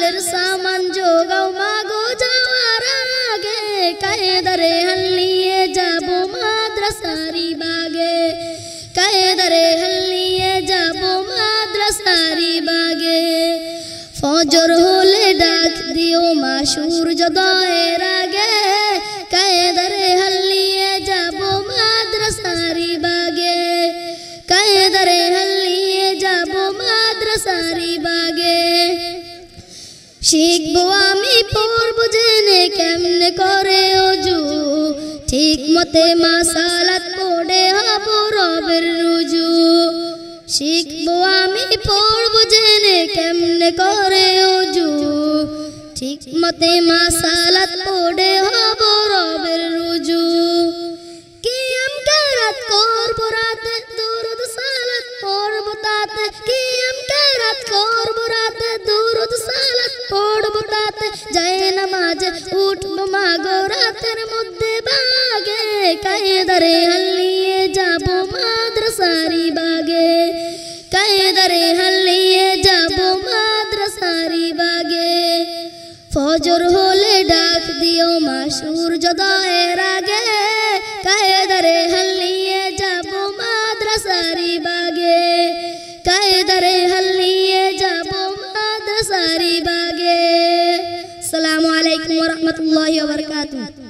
মালের সামান জোগাও মাগো যাওয়ার আগে কায়দারে হালিয়ে যাব মাদ্রাসারি বাগে কায়দারে হালিয়ে যাব মাদ্রাসারি বাগে ফজর হলে ডাক দিও মা সূর্যোদয়ের আগে কায়দারে হালিয়ে যাব মাদ্রাসারি বাগে কায়দারে হালিয়ে যাব মাদ্রাসারি বাগে শিখবো আমি পড়বো জেনে কেমনে করে ওযু ঠিক মতে মা সালাত পড়ে হব রবের রুজু শিখবো আমি পড়বো জেনে কেমনে করে ওযু ঠিক মতে মা সালাত পড়ে হব রবের রুজু কিয়াম কারাত করবো রাতে দুরুদ সালাত পড়বো তাতে কিয়াম কারাত করবো রাতে দুরুদ সালাত পড়বো তাতে যায় নামাজে উঠবো মাগো রাতের মধ্যে বাগে কায়দারে হালিয়ে যাব মাদ্রাসারি বাগে কায়দারে হালিয়ে যাব মাদ্রাসারি বাগে ফজর হলে ডাক দিও মা সূর্যোদয়ের আগে কায়দারে হালিয়ে যাব মাদ্রাসারি বাগে কায়দারে হালিয়ে যাব মাদ্রাসারি বাগে আসসালামু আলাইকুম ওয়া রাহমাতুল্লাহি ওয়া বারাকাতুহু।